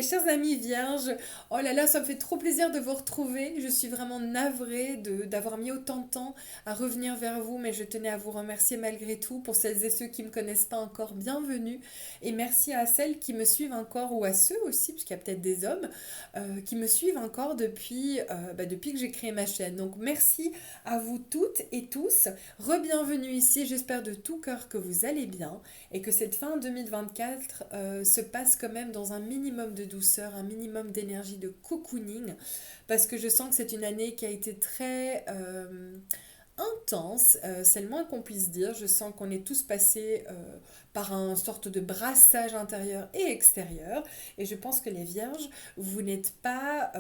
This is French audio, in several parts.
mes chers amis vierges. Oh là là, ça me fait trop plaisir de vous retrouver. Je suis vraiment navrée d'avoir mis autant de temps à revenir vers vous, mais je tenais à vous remercier malgré tout. Pour celles et ceux qui ne me connaissent pas encore, bienvenue. Et merci à celles qui me suivent encore, ou à ceux aussi, parce qu'il y a peut-être des hommes, qui me suivent encore depuis que j'ai créé ma chaîne. Donc merci à vous toutes et tous. Re-bienvenue ici, j'espère de tout cœur que vous allez bien et que cette fin 2024 se passe quand même dans un minimum de douceur, un minimum d'énergie, de cocooning, parce que je sens que c'est une année qui a été très intense, c'est le moins qu'on puisse dire. Je sens qu'on est tous passés par un sorte de brassage intérieur et extérieur, et je pense que les vierges, vous n'êtes pas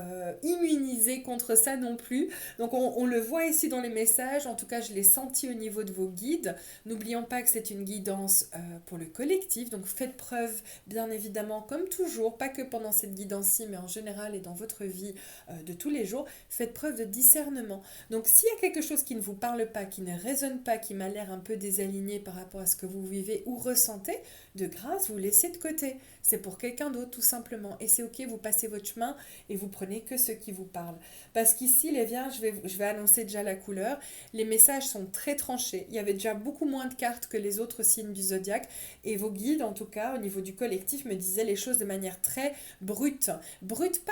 immunisés contre ça non plus. Donc on le voit ici dans les messages, en tout cas je l'ai senti au niveau de vos guides. N'oublions pas que c'est une guidance pour le collectif, donc faites preuve bien évidemment comme toujours, pas que pendant cette guidance-ci, mais en général et dans votre vie de tous les jours, faites preuve de discernement. Donc s'il y a quelque chose qui ne vous parle pas, qui ne résonne pas, qui m'a l'air un peu désaligné par rapport à ce que vous vivez ou ressentez, de grâce, vous laissez de côté. C'est pour quelqu'un d'autre tout simplement. Et c'est ok, vous passez votre chemin et vous prenez que ce qui vous parle. Parce qu'ici, les vierges, je vais annoncer déjà la couleur. Les messages sont très tranchés. Il y avait déjà beaucoup moins de cartes que les autres signes du zodiaque. Et vos guides, en tout cas, au niveau du collectif, me disaient les choses de manière très brute. Brute,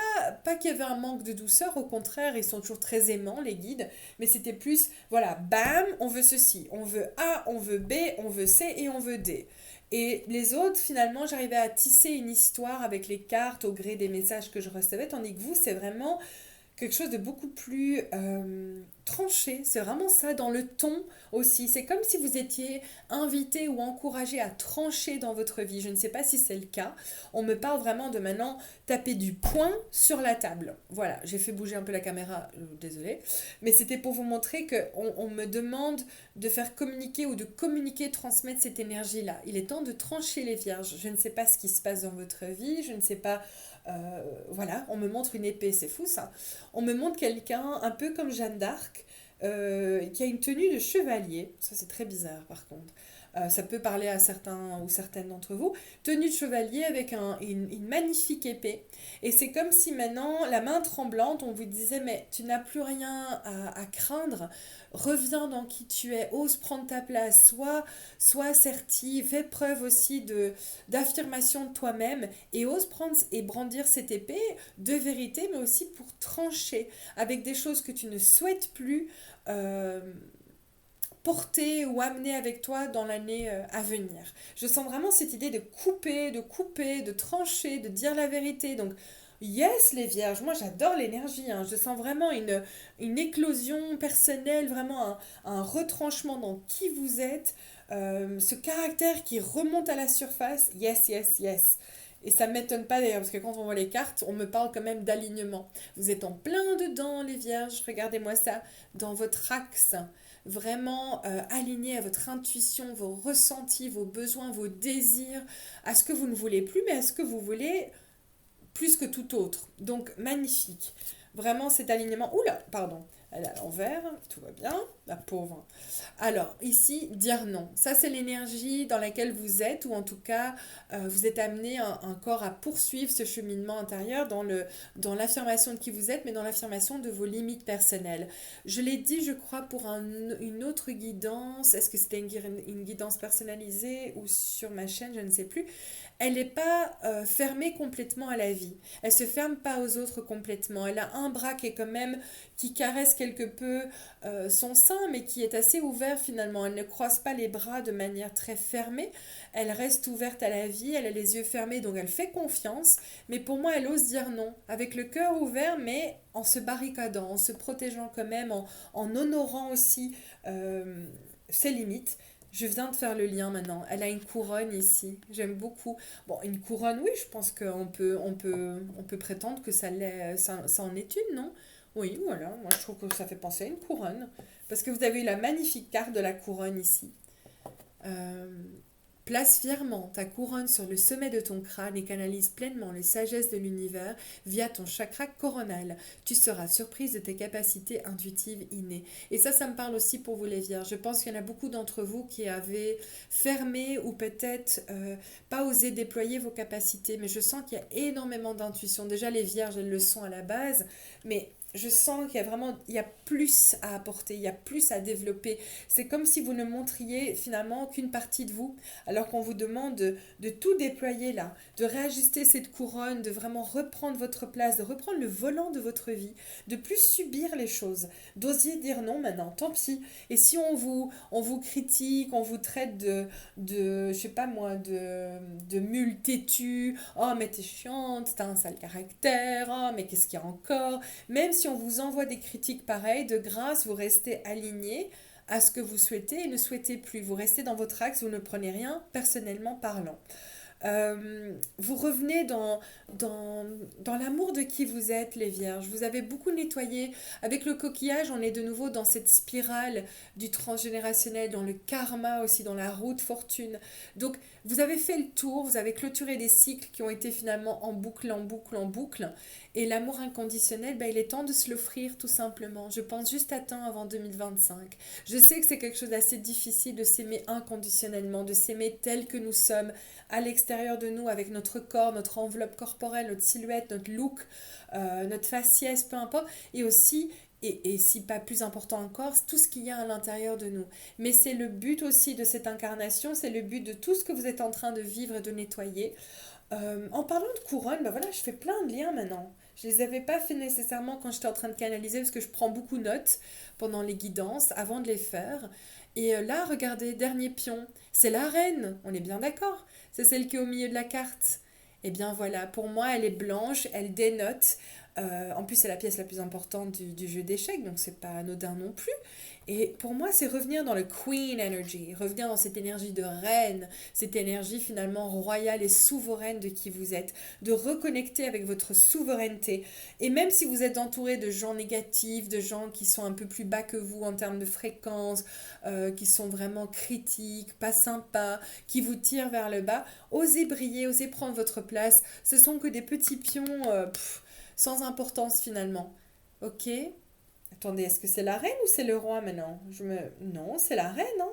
pas qu'il y avait un manque de douceur, au contraire, ils sont toujours très aimants, les guides. Mais c'était plus, voilà, bam, on veut ceci, on veut A, on veut B, on veut C et on veut D. Et les autres, finalement, j'arrivais à tisser une histoire avec les cartes au gré des messages que je recevais, tandis que vous, c'est vraiment quelque chose de beaucoup plus tranché. C'est vraiment ça dans le ton aussi. C'est comme si vous étiez invité ou encouragé à trancher dans votre vie. Je ne sais pas si c'est le cas. On me parle vraiment de maintenant taper du poing sur la table. Voilà, j'ai fait bouger un peu la caméra, désolée. Mais c'était pour vous montrer qu'on me demande de faire communiquer ou de communiquer, transmettre cette énergie-là. Il est temps de trancher les vierges. Je ne sais pas ce qui se passe dans votre vie. Je ne sais pas... voilà, on me montre une épée, c'est fou ça. On me montre quelqu'un un peu comme Jeanne d'Arc, qui a une tenue de chevalier. Ça, c'est très bizarre par contre. Ça peut parler à certains ou certaines d'entre vous. Tenue de chevalier avec une magnifique épée. Et c'est comme si maintenant, la main tremblante, on vous disait, mais tu n'as plus rien à craindre. Reviens dans qui tu es, ose prendre ta place, sois assertive, fais preuve aussi d'affirmation de toi-même et ose prendre et brandir cette épée de vérité, mais aussi pour trancher avec des choses que tu ne souhaites plus euh, porter ou amener avec toi dans l'année à venir. Je sens vraiment cette idée de trancher, de dire la vérité. Donc, yes, les vierges, moi j'adore l'énergie. Hein. Je sens vraiment une éclosion personnelle, vraiment un retranchement dans qui vous êtes. Ce caractère qui remonte à la surface. Yes, yes, yes. Et ça ne m'étonne pas d'ailleurs, parce que quand on voit les cartes, on me parle quand même d'alignement. Vous êtes en plein dedans, les vierges, regardez-moi ça, dans votre axe, vraiment aligné à votre intuition, vos ressentis, vos besoins, vos désirs, à ce que vous ne voulez plus, mais à ce que vous voulez plus que tout autre. Donc magnifique. Vraiment cet alignement. Oula, pardon. Elle est à l'envers, tout va bien, la pauvre. Alors, ici, dire non. Ça, c'est l'énergie dans laquelle vous êtes, ou en tout cas, vous êtes amené encore à poursuivre ce cheminement intérieur dans l'affirmation de qui vous êtes, mais dans l'affirmation de vos limites personnelles. Je l'ai dit, je crois, pour une autre guidance. Est-ce que c'était une guidance personnalisée ou sur ma chaîne, je ne sais plus. Elle n'est pas fermée complètement à la vie. Elle se ferme pas aux autres complètement. Elle a un bras qui est quand même, qui caresse quelque peu son sein, mais qui est assez ouvert finalement. Elle ne croise pas les bras de manière très fermée. Elle reste ouverte à la vie. Elle a les yeux fermés, donc elle fait confiance. Mais pour moi, elle ose dire non, avec le cœur ouvert, mais en se barricadant, en se protégeant quand même, en honorant aussi ses limites. Je viens de faire le lien maintenant. Elle a une couronne ici. J'aime beaucoup. Bon, une couronne, oui, je pense qu'on peut prétendre que ça en est une, non? Oui, voilà. Moi, je trouve que ça fait penser à une couronne. Parce que vous avez eu la magnifique carte de la couronne ici. Euh, Place fièrement ta couronne sur le sommet de ton crâne et canalise pleinement les sagesses de l'univers via ton chakra coronal. Tu seras surprise de tes capacités intuitives innées. Et ça me parle aussi pour vous les vierges. Je pense qu'il y en a beaucoup d'entre vous qui avez fermé ou peut-être pas osé déployer vos capacités. Mais je sens qu'il y a énormément d'intuition. Déjà, les vierges, elles le sont à la base. Mais je sens qu'il y a vraiment, il y a plus à apporter, il y a plus à développer. C'est comme si vous ne montriez finalement qu'une partie de vous, alors qu'on vous demande de tout déployer là, de réajuster cette couronne, de vraiment reprendre votre place, de reprendre le volant de votre vie, de plus subir les choses, d'oser dire non maintenant, tant pis. Et si on vous critique, on vous traite je sais pas moi, de mule têtue, oh mais t'es chiante, t'as un sale caractère, oh mais qu'est-ce qu'il y a encore, même si on vous envoie des critiques pareilles, de grâce, vous restez aligné à ce que vous souhaitez et ne souhaitez plus. Vous restez dans votre axe, vous ne prenez rien personnellement parlant. Vous revenez dans l'amour de qui vous êtes, les vierges. Vous avez beaucoup nettoyé. Avec le coquillage, on est de nouveau dans cette spirale du transgénérationnel, dans le karma aussi, dans la roue de fortune. Donc, vous avez fait le tour, vous avez clôturé des cycles qui ont été finalement en boucle, en boucle, en boucle. Et l'amour inconditionnel, il est temps de se l'offrir tout simplement. Je pense juste à temps avant 2025. Je sais que c'est quelque chose d'assez difficile de s'aimer inconditionnellement, de s'aimer tel que nous sommes, à l'extérieur de nous, avec notre corps, notre enveloppe corporelle, notre silhouette, notre look, notre faciès, peu importe, et aussi, et si pas plus important encore, tout ce qu'il y a à l'intérieur de nous. Mais c'est le but aussi de cette incarnation, c'est le but de tout ce que vous êtes en train de vivre et de nettoyer. En parlant de couronne, voilà, je fais plein de liens maintenant. Je les avais pas fait nécessairement quand j'étais en train de canaliser parce que je prends beaucoup de notes pendant les guidances avant de les faire. Et là, regardez, dernier pion, c'est la reine, on est bien d'accord. C'est celle qui est au milieu de la carte. Eh bien voilà, pour moi, elle est blanche, elle dénote. En plus, c'est la pièce la plus importante du jeu d'échecs, donc c'est pas anodin non plus. Et pour moi, c'est revenir dans le Queen Energy, revenir dans cette énergie de reine, cette énergie finalement royale et souveraine de qui vous êtes, de reconnecter avec votre souveraineté. Et même si vous êtes entouré de gens négatifs, de gens qui sont un peu plus bas que vous en termes de fréquence, qui sont vraiment critiques, pas sympas, qui vous tirent vers le bas, osez briller, osez prendre votre place. Ce sont que des petits pions sans importance finalement. Ok? Attendez, est-ce que c'est la reine ou c'est le roi maintenant? Non, c'est la reine, hein?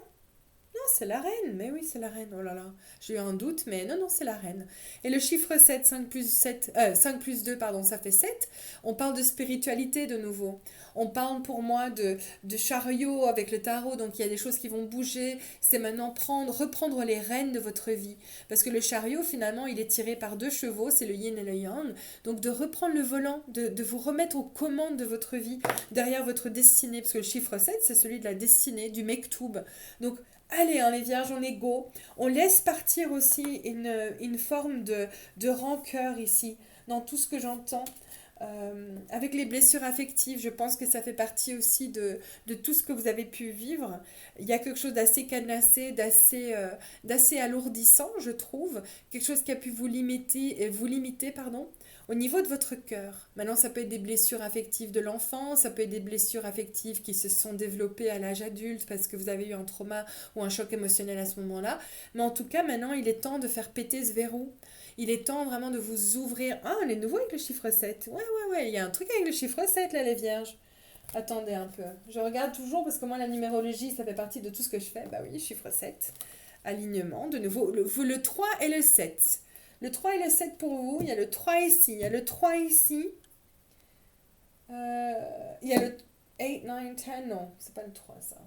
Non, c'est la reine. Mais oui, c'est la reine. Oh là là, j'ai eu un doute, mais non, non, c'est la reine. Et le chiffre 7, 5 plus 7, 5 plus 2, pardon, ça fait 7. On parle de spiritualité de nouveau. On parle pour moi de chariot avec le tarot, donc il y a des choses qui vont bouger. C'est maintenant reprendre les rênes de votre vie. Parce que le chariot, finalement, il est tiré par deux chevaux, c'est le yin et le yang. Donc de reprendre le volant, de vous remettre aux commandes de votre vie, derrière votre destinée. Parce que le chiffre 7, c'est celui de la destinée, du mektoub. Donc allez, hein, les vierges, on est go. On laisse partir aussi une forme de rancœur ici, dans tout ce que j'entends. Avec les blessures affectives, je pense que ça fait partie aussi de tout ce que vous avez pu vivre. Il y a quelque chose d'assez cadenassé, d'assez alourdissant, je trouve. Quelque chose qui a pu vous limiter, pardon, au niveau de votre cœur. Maintenant, ça peut être des blessures affectives de l'enfance, ça peut être des blessures affectives qui se sont développées à l'âge adulte parce que vous avez eu un trauma ou un choc émotionnel à ce moment-là. Mais en tout cas, maintenant, il est temps de faire péter ce verrou. Il est temps vraiment de vous ouvrir. Ah, on est nouveau avec le chiffre 7. Ouais, ouais, ouais, il y a un truc avec le chiffre 7 là, les vierges. Attendez un peu. Je regarde toujours parce que moi, la numérologie, ça fait partie de tout ce que je fais. Bah oui, chiffre 7. Alignement, de nouveau. Le 3 et le 7. Le 3 et le 7 pour vous. Il y a le 3 ici. Il y a le 3 ici. Il y a le 8, 9, 10. Non, c'est pas le 3 ça.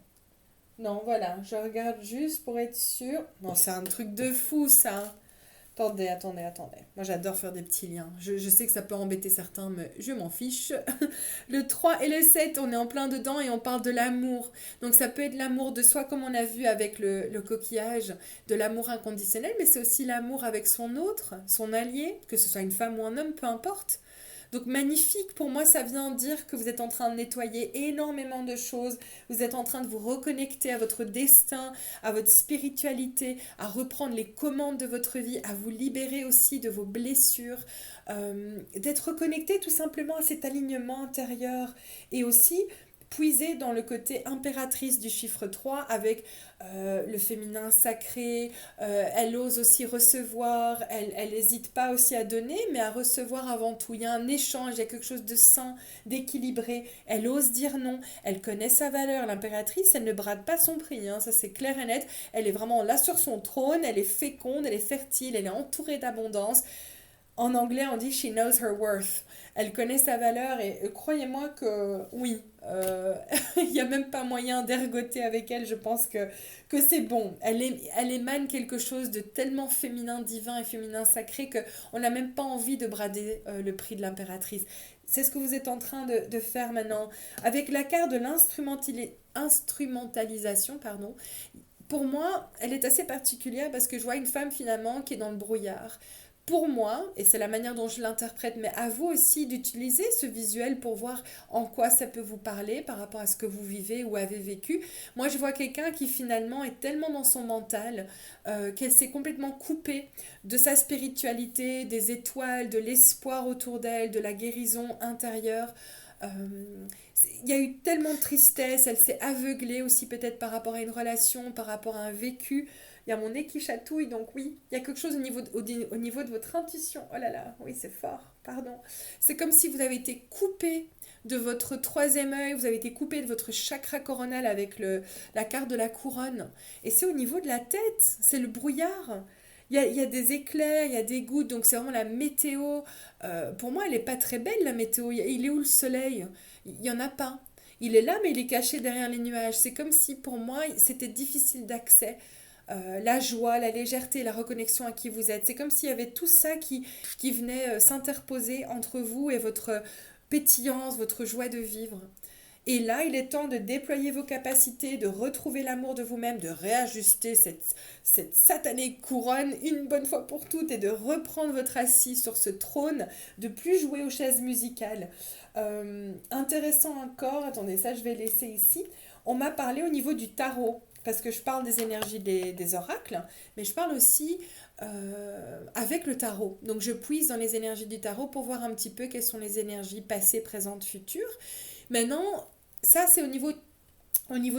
Non, voilà. Je regarde juste pour être sûre. Non, c'est un truc de fou ça. Attendez, attendez, attendez. Moi, j'adore faire des petits liens. Je sais que ça peut embêter certains, mais je m'en fiche. Le 3 et le 7, on est en plein dedans et on parle de l'amour. Donc, ça peut être l'amour de soi, comme on a vu avec le coquillage, de l'amour inconditionnel, mais c'est aussi l'amour avec son autre, son allié, que ce soit une femme ou un homme, peu importe. Donc magnifique, pour moi ça vient dire que vous êtes en train de nettoyer énormément de choses, vous êtes en train de vous reconnecter à votre destin, à votre spiritualité, à reprendre les commandes de votre vie, à vous libérer aussi de vos blessures, d'être reconnecté tout simplement à cet alignement intérieur et aussi puiser dans le côté impératrice du chiffre 3 avec le féminin sacré. Elle ose aussi recevoir, elle n'hésite pas aussi à donner, mais à recevoir avant tout. Il y a un échange, il y a quelque chose de sain, d'équilibré. Elle ose dire non, elle connaît sa valeur. L'impératrice, elle ne brade pas son prix, hein, ça c'est clair et net. Elle est vraiment là sur son trône, elle est féconde, elle est fertile, elle est entourée d'abondance. En anglais, on dit she knows her worth. Elle connaît sa valeur et croyez-moi que oui, il n'y a même pas moyen d'ergoter avec elle. Je pense que c'est bon. Elle émane quelque chose de tellement féminin divin et féminin sacré qu'on n'a même pas envie de brader le prix de l'impératrice. C'est ce que vous êtes en train de faire maintenant. Avec la carte de l'instrumentalisation, pardon, pour moi, elle est assez particulière parce que je vois une femme finalement qui est dans le brouillard. Pour moi, et c'est la manière dont je l'interprète, mais à vous aussi d'utiliser ce visuel pour voir en quoi ça peut vous parler par rapport à ce que vous vivez ou avez vécu. Moi, je vois quelqu'un qui finalement est tellement dans son mental qu'elle s'est complètement coupée de sa spiritualité, des étoiles, de l'espoir autour d'elle, de la guérison intérieure. Euh, il y a eu tellement de tristesse, elle s'est aveuglée aussi peut-être par rapport à une relation, par rapport à un vécu. Il y a mon nez qui chatouille, donc oui, il y a quelque chose au niveau de votre intuition. Oh là là, oui, c'est fort, pardon. C'est comme si vous avez été coupé de votre troisième œil, vous avez été coupé de votre chakra coronal avec la carte de la couronne. Et c'est au niveau de la tête, c'est le brouillard. Il y a des éclairs, il y a des gouttes, donc c'est vraiment la météo. Pour moi, elle n'est pas très belle, la météo. Il est où le soleil? Il n'y en a pas. Il est là, mais il est caché derrière les nuages. C'est comme si, pour moi, c'était difficile d'accès. La joie, la légèreté, la reconnexion à qui vous êtes. C'est comme s'il y avait tout ça qui venait s'interposer entre vous et votre pétillance, votre joie de vivre. Et là, il est temps de déployer vos capacités, de retrouver l'amour de vous-même, de réajuster cette satanée couronne une bonne fois pour toutes et de reprendre votre assis sur ce trône, de plus jouer aux chaises musicales. Intéressant encore, attendez, ça je vais laisser ici. On m'a parlé au niveau du tarot, parce que je parle des énergies des oracles, mais je parle aussi avec le tarot. Donc je puise dans les énergies du tarot pour voir un petit peu quelles sont les énergies passées, présentes, futures. Maintenant, ça c'est au niveau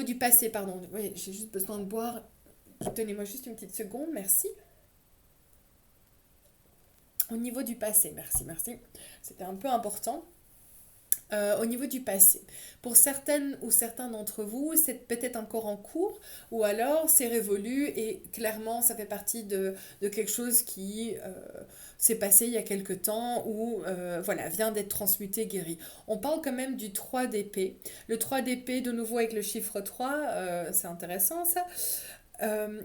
du passé, pardon. Oui, j'ai juste besoin de boire. Donnez-moi juste une petite seconde, merci. Au niveau du passé, merci, merci. C'était un peu important. Au niveau du passé. Pour certaines ou certains d'entre vous, c'est peut-être encore en cours ou alors c'est révolu et clairement ça fait partie de quelque chose qui s'est passé il y a quelque temps ou voilà, vient d'être transmuté, guéri. On parle quand même du 3 d'épée. Le 3 d'épée, de nouveau avec le chiffre 3, c'est intéressant ça.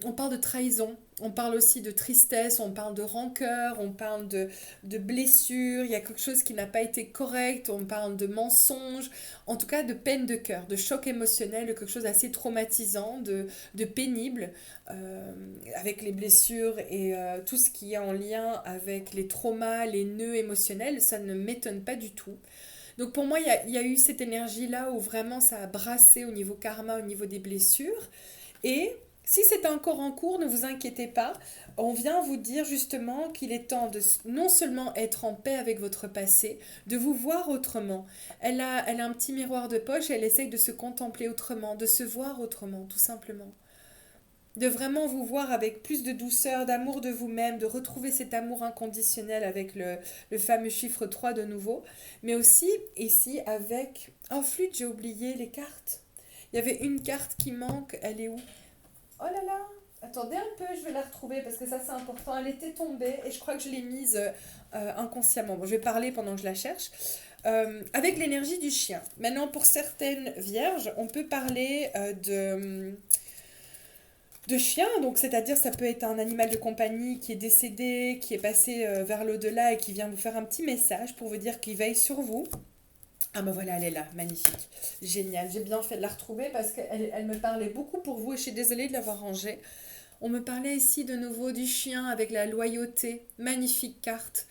On parle de trahison, on parle aussi de tristesse, on parle de rancœur, on parle de blessure, il y a quelque chose qui n'a pas été correct, on parle de mensonge, en tout cas de peine de cœur, de choc émotionnel, de quelque chose d'assez traumatisant, de pénible, avec les blessures et tout ce qui est en lien avec les traumas, les nœuds émotionnels, ça ne m'étonne pas du tout. Donc pour moi, il y a eu cette énergie-là où vraiment ça a brassé au niveau karma, au niveau des blessures. Et si c'est encore en cours, ne vous inquiétez pas. On vient vous dire justement qu'il est temps de non seulement être en paix avec votre passé, de vous voir autrement. Elle a un petit miroir de poche et elle essaye de se contempler autrement, de se voir autrement, tout simplement. De vraiment vous voir avec plus de douceur, d'amour de vous-même, de retrouver cet amour inconditionnel avec le fameux chiffre 3 de nouveau. Mais aussi ici avec... Oh flûte, j'ai oublié les cartes. Il y avait une carte qui manque, elle est où? Oh là là, attendez un peu, je vais la retrouver parce que ça c'est important. Elle était tombée et je crois que je l'ai mise inconsciemment. Bon, je vais parler pendant que je la cherche. Avec l'énergie du chien. Maintenant, pour certaines vierges, on peut parler de chien. Donc, c'est-à-dire, ça peut être un animal de compagnie qui est décédé, qui est passé vers l'au-delà et qui vient vous faire un petit message pour vous dire qu'il veille sur vous. Ah ben voilà, elle est là, magnifique, génial. J'ai bien fait de la retrouver parce qu'elle me parlait beaucoup pour vous et je suis désolée de l'avoir rangée. On me parlait ici de nouveau du chien avec la loyauté, magnifique carte.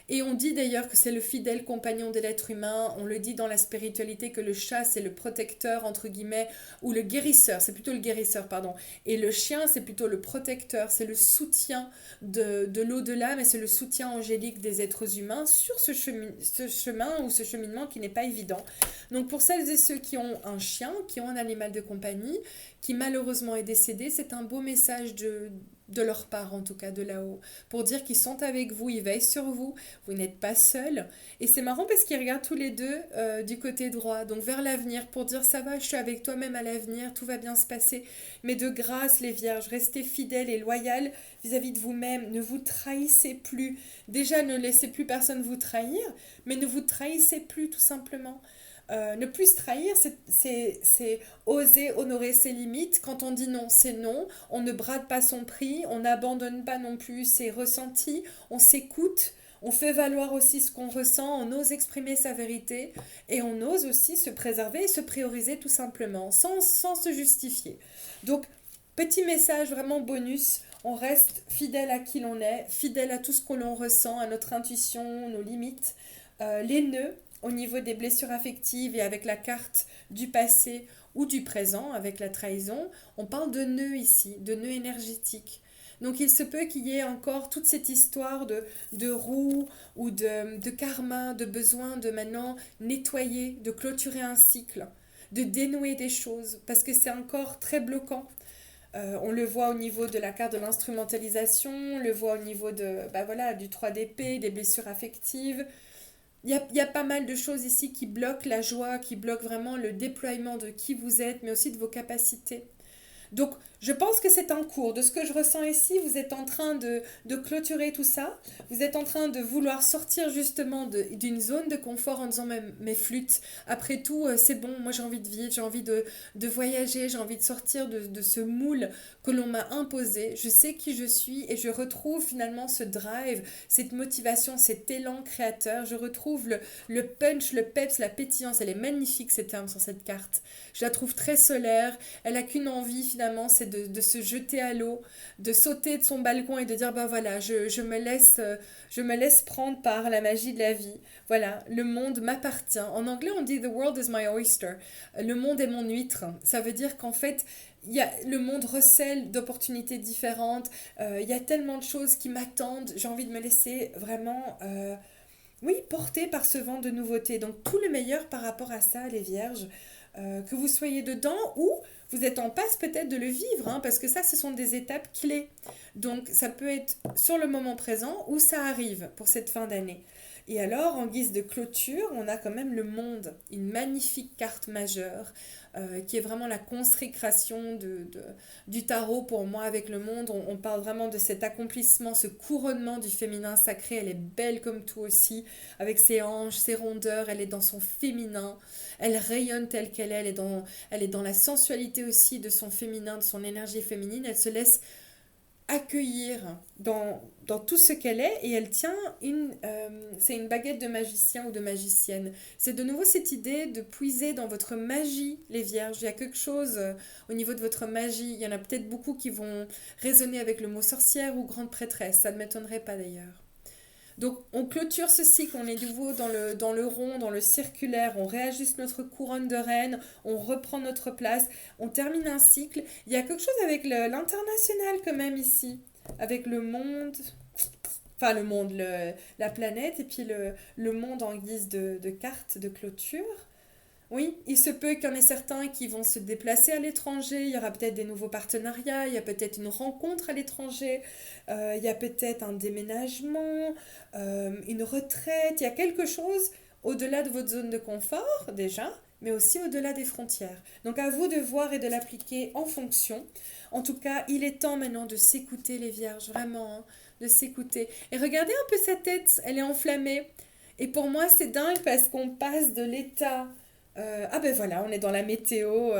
Et on dit d'ailleurs que c'est le fidèle compagnon de l'être humain. On le dit dans la spiritualité que le chat, c'est le protecteur, entre guillemets, ou le guérisseur, c'est plutôt le guérisseur, pardon. Et le chien, c'est plutôt le protecteur, c'est le soutien de l'au-delà, mais c'est le soutien angélique des êtres humains sur ce chemin ou ce cheminement qui n'est pas évident. Donc pour celles et ceux qui ont un chien, qui ont un animal de compagnie, qui malheureusement est décédé, c'est un beau message de leur part, en tout cas de là-haut, pour dire qu'ils sont avec vous, ils veillent sur vous, vous n'êtes pas seul. Et c'est marrant parce qu'ils regardent tous les deux du côté droit, donc vers l'avenir, pour dire ça va, je suis avec toi même à l'avenir, tout va bien se passer. Mais de grâce, les vierges, restez fidèles et loyales vis-à-vis de vous-même, ne vous trahissez plus. Déjà, ne laissez plus personne vous trahir, mais ne vous trahissez plus tout simplement. Ne plus se trahir, c'est oser honorer ses limites. Quand on dit non, c'est non. On ne brade pas son prix, on n'abandonne pas non plus ses ressentis, on s'écoute, on fait valoir aussi ce qu'on ressent, on ose exprimer sa vérité et on ose aussi se préserver et se prioriser tout simplement, sans se justifier. Donc, petit message vraiment bonus. On reste fidèle à qui l'on est, fidèle à tout ce que l'on ressent, à notre intuition, nos limites. Les nœuds, au niveau des blessures affectives et avec la carte du passé ou du présent, avec la trahison, on parle de nœuds ici, de nœuds énergétiques. Donc il se peut qu'il y ait encore toute cette histoire de roue ou de karma, de besoin de maintenant nettoyer, de clôturer un cycle, de dénouer des choses, parce que c'est encore très bloquant. On le voit au niveau de la carte de l'instrumentalisation, on le voit au niveau voilà, du 3 d'épée, des blessures affectives. Il y a pas mal de choses ici qui bloquent la joie, qui bloquent vraiment le déploiement de qui vous êtes, mais aussi de vos capacités. Donc, je pense que c'est en cours. De ce que je ressens ici, vous êtes en train de clôturer tout ça. Vous êtes en train de vouloir sortir justement d'une zone de confort en disant mes flûtes. Après tout, c'est bon, moi j'ai envie de vivre, j'ai envie de voyager, j'ai envie de sortir de ce moule que l'on m'a imposé. Je sais qui je suis et je retrouve finalement ce drive, cette motivation, cet élan créateur. Je retrouve le punch, le peps, la pétillance. Elle est magnifique ces termes sur cette carte. Je la trouve très solaire. Elle a qu'une envie finalement, c'est de se jeter à l'eau, de sauter de son balcon et de dire bah voilà, je me laisse prendre par la magie de la vie. Voilà, le monde m'appartient. En anglais, on dit the world is my oyster. Le monde est mon huître. Ça veut dire qu'en fait, le monde recèle d'opportunités différentes. Il y a tellement de choses qui m'attendent. J'ai envie de me laisser vraiment oui, porter par ce vent de nouveauté. Donc tout le meilleur par rapport à ça, les vierges. Que vous soyez dedans ou vous êtes en passe peut-être de le vivre, hein, parce que ça, ce sont des étapes clés. Donc, ça peut être sur le moment présent ou ça arrive pour cette fin d'année. Et alors, en guise de clôture, on a quand même le monde, une magnifique carte majeure, qui est vraiment la consécration du tarot pour moi avec le monde. On parle vraiment de cet accomplissement, ce couronnement du féminin sacré. Elle est belle comme tout aussi, avec ses hanches, ses rondeurs, elle est dans son féminin. Elle rayonne telle qu'elle est, elle est dans la sensualité aussi de son féminin, de son énergie féminine. Elle se laisse accueillir dans tout ce qu'elle est et elle tient c'est une baguette de magicien ou de magicienne. C'est de nouveau cette idée de puiser dans votre magie, les vierges. Il y a quelque chose au niveau de votre magie. Il y en a peut-être beaucoup qui vont résonner avec le mot sorcière ou grande prêtresse. Ça ne m'étonnerait pas d'ailleurs. Donc on clôture ce cycle, on est de nouveau dans le rond, dans le circulaire, on réajuste notre couronne de reine, on reprend notre place, on termine un cycle. Il y a quelque chose avec l'international quand même ici, avec le monde, enfin le monde, la planète et puis le monde en guise de carte de clôture. Oui, il se peut qu'il y en ait certains qui vont se déplacer à l'étranger, il y aura peut-être des nouveaux partenariats, il y a peut-être une rencontre à l'étranger, il y a peut-être un déménagement, une retraite, il y a quelque chose au-delà de votre zone de confort déjà, mais aussi au-delà des frontières. Donc à vous de voir et de l'appliquer en fonction. En tout cas, il est temps maintenant de s'écouter les vierges, vraiment, hein, de s'écouter. Et regardez un peu sa tête, elle est enflammée. Et pour moi, c'est dingue parce qu'on passe de l'état ah ben voilà, on est dans la météo,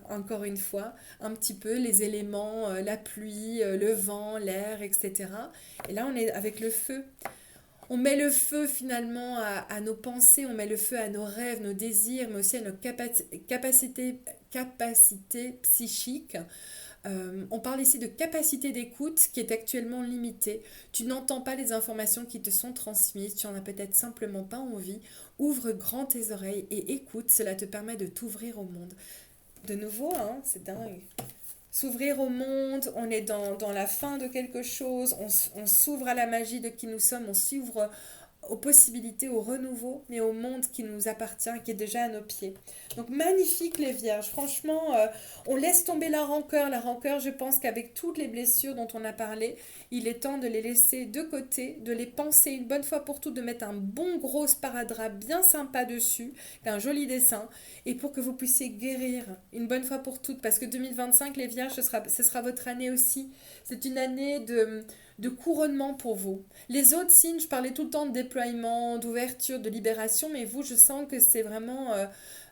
encore une fois, un petit peu, les éléments, la pluie, le vent, l'air, etc. Et là, on est avec le feu. On met le feu finalement à nos pensées, on met le feu à nos rêves, nos désirs, mais aussi à nos capacités psychiques. On parle ici de capacité d'écoute qui est actuellement limitée. Tu n'entends pas les informations qui te sont transmises, tu en as peut-être simplement pas envie. Ouvre grand tes oreilles et écoute, cela te permet de t'ouvrir au monde. De nouveau, hein, c'est dingue. S'ouvrir au monde, on est dans la fin de quelque chose, on s'ouvre à la magie de qui nous sommes, on s'ouvre aux possibilités, au renouveau, mais au monde qui nous appartient, qui est déjà à nos pieds. Donc magnifique les vierges, franchement, on laisse tomber la rancœur. La rancœur, je pense qu'avec toutes les blessures dont on a parlé, il est temps de les laisser de côté, de les penser une bonne fois pour toutes, de mettre un bon gros sparadrap bien sympa dessus, un joli dessin, et pour que vous puissiez guérir une bonne fois pour toutes, parce que 2025, les vierges, ce sera votre année aussi. C'est une année de couronnement pour vous. Les autres signes, je parlais tout le temps de déploiement, d'ouverture, de libération, mais vous, je sens que c'est vraiment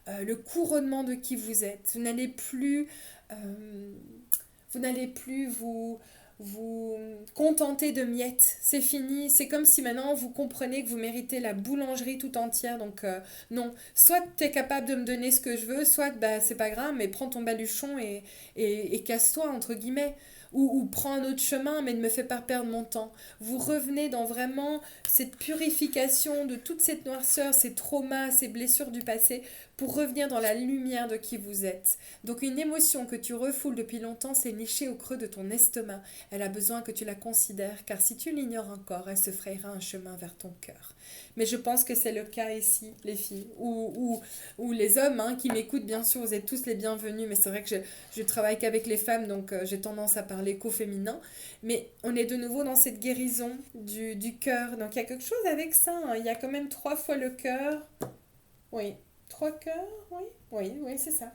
le couronnement de qui vous êtes. Euh, vous n'allez plus vous contenter de miettes. C'est fini. C'est comme si maintenant vous comprenez que vous méritez la boulangerie tout entière. Donc non, soit tu es capable de me donner ce que je veux, soit bah, c'est pas grave, mais prends ton baluchon et casse-toi, entre guillemets. Ou prends un autre chemin, mais ne me fais pas perdre mon temps. Vous revenez dans vraiment cette purification de toute cette noirceur, ces traumas, ces blessures du passé, pour revenir dans la lumière de qui vous êtes. Donc une émotion que tu refoules depuis longtemps s'est nichée au creux de ton estomac. Elle a besoin que tu la considères, car si tu l'ignores encore, elle se frayera un chemin vers ton cœur. Mais je pense que c'est le cas ici, les filles, ou les hommes hein, qui m'écoutent, bien sûr, vous êtes tous les bienvenus, mais c'est vrai que je travaille qu'avec les femmes, donc j'ai tendance à parler qu'au féminin. Mais on est de nouveau dans cette guérison du cœur. Donc il y a quelque chose avec ça, hein. Il y a quand même 3 fois le cœur. Oui, 3 cœurs, oui. Oui, oui, c'est ça.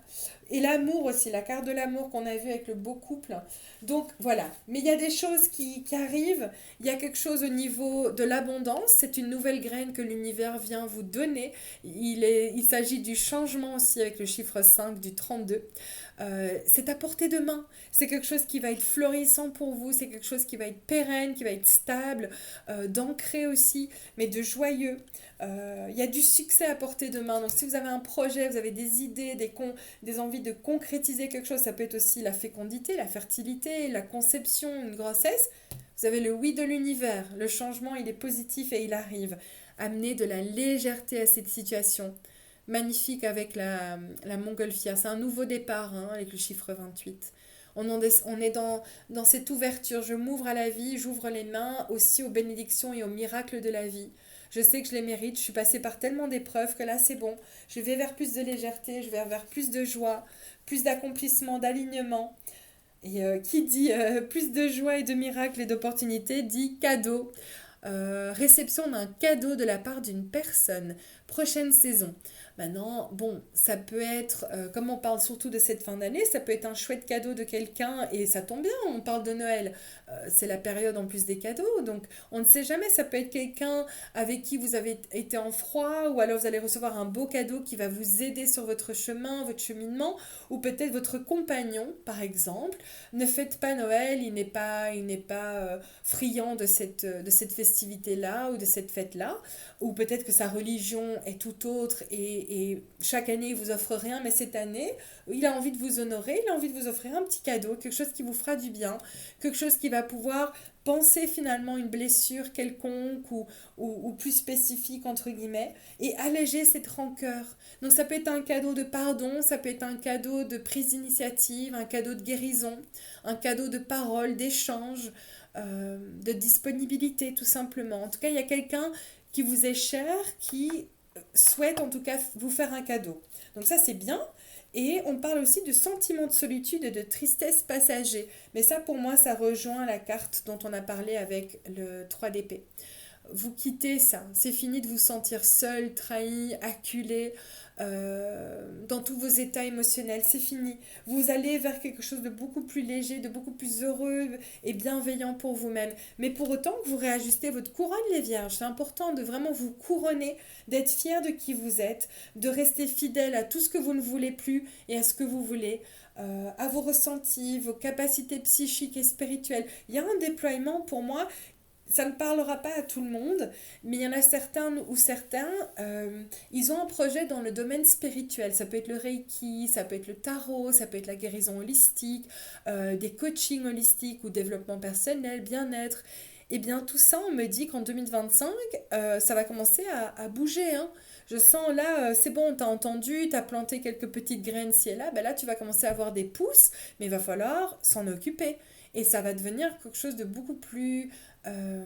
Et l'amour aussi, la carte de l'amour qu'on a vue avec le beau couple. Donc voilà. Mais il y a des choses qui arrivent. Il y a quelque chose au niveau de l'abondance. C'est une nouvelle graine que l'univers vient vous donner. Il s'agit du changement aussi avec le chiffre 5 du 32. C'est à portée de main. C'est quelque chose qui va être florissant pour vous. C'est quelque chose qui va être pérenne, qui va être stable, d'ancré aussi, mais de joyeux. Il y a du succès à portée de main. Donc si vous avez un projet, vous avez des idées, des envies de concrétiser quelque chose, ça peut être aussi la fécondité, la fertilité, la conception, une grossesse. Vous avez le oui de l'univers. Le changement, il est positif et il arrive. Amener de la légèreté à cette situation. Magnifique avec la montgolfière. C'est un nouveau départ hein, avec le chiffre 28. On est dans cette ouverture. Je m'ouvre à la vie, j'ouvre les mains aussi aux bénédictions et aux miracles de la vie. Je sais que je les mérite, je suis passée par tellement d'épreuves que là c'est bon. Je vais vers plus de légèreté, je vais vers plus de joie, plus d'accomplissement, d'alignement. Et qui dit plus de joie et de miracles et d'opportunités dit cadeau. Réception d'un cadeau de la part d'une personne. Prochaine saison. Maintenant, bon, ça peut être, comme on parle surtout de cette fin d'année, ça peut être un chouette cadeau de quelqu'un, et ça tombe bien, on parle de Noël. C'est la période en plus des cadeaux, donc on ne sait jamais, ça peut être quelqu'un avec qui vous avez été en froid, ou alors vous allez recevoir un beau cadeau qui va vous aider sur votre chemin, votre cheminement, ou peut-être votre compagnon, par exemple. Ne faites pas Noël, il n'est pas friand de cette festivité-là, ou de cette fête-là, ou peut-être que sa religion est tout autre et chaque année il vous offre rien, mais cette année il a envie de vous honorer, il a envie de vous offrir un petit cadeau, quelque chose qui vous fera du bien, quelque chose qui va pouvoir penser finalement une blessure quelconque ou plus spécifique entre guillemets et alléger cette rancœur. Donc ça peut être un cadeau de pardon, ça peut être un cadeau de prise d'initiative, un cadeau de guérison, un cadeau de parole, d'échange, de disponibilité tout simplement. En tout cas il y a quelqu'un qui vous est cher, qui souhaite en tout cas vous faire un cadeau. Donc ça c'est bien. Et on parle aussi de sentiment de solitude et de tristesse passager. Mais ça pour moi ça rejoint la carte dont on a parlé avec le 3 d'épée. Vous quittez ça. C'est fini de vous sentir seul, trahi, acculé dans tous vos états émotionnels. C'est fini. Vous allez vers quelque chose de beaucoup plus léger, de beaucoup plus heureux et bienveillant pour vous-même. Mais pour autant que vous réajustez votre couronne, les vierges. C'est important de vraiment vous couronner, d'être fier de qui vous êtes, de rester fidèle à tout ce que vous ne voulez plus et à ce que vous voulez. À vos ressentis, vos capacités psychiques et spirituelles. Il y a un déploiement pour moi ça ne parlera pas à tout le monde, mais il y en a certains ou certains, ils ont un projet dans le domaine spirituel. Ça peut être le Reiki, ça peut être le tarot, ça peut être la guérison holistique, des coachings holistiques ou développement personnel, bien-être. Eh bien, tout ça, on me dit qu'en 2025, ça va commencer à bouger, hein. Je sens là, c'est bon, t'as entendu, t'as planté quelques petites graines ci et là, ben là, tu vas commencer à avoir des pousses, mais il va falloir s'en occuper. Et ça va devenir quelque chose de beaucoup plus euh,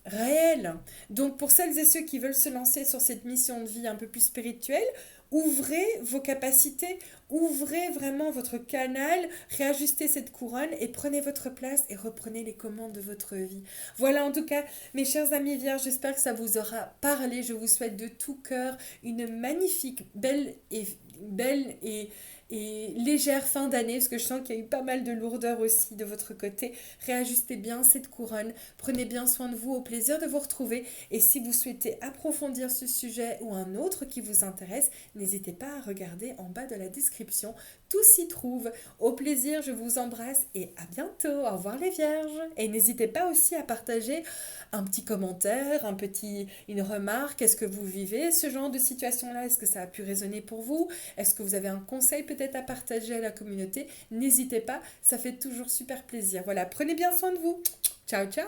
réel. Donc pour celles et ceux qui veulent se lancer sur cette mission de vie un peu plus spirituelle, ouvrez vos capacités, ouvrez vraiment votre canal, réajustez cette couronne et prenez votre place et reprenez les commandes de votre vie. Voilà en tout cas, mes chers amis vierges, j'espère que ça vous aura parlé. Je vous souhaite de tout cœur une magnifique, belle et légère fin d'année, parce que je sens qu'il y a eu pas mal de lourdeur aussi de votre côté. Réajustez bien cette couronne, prenez bien soin de vous, au plaisir de vous retrouver. Et si vous souhaitez approfondir ce sujet ou un autre qui vous intéresse, n'hésitez pas à regarder en bas de la description, tout s'y trouve. Au plaisir, je vous embrasse et à bientôt. Au revoir les vierges. Et n'hésitez pas aussi à partager un petit commentaire, une remarque. Est-ce que vous vivez ce genre de situation-là? Est-ce que ça a pu résonner pour vous? Est-ce que vous avez un conseil peut-être à partager à la communauté? N'hésitez pas, ça fait toujours super plaisir. Voilà, prenez bien soin de vous. Ciao, ciao!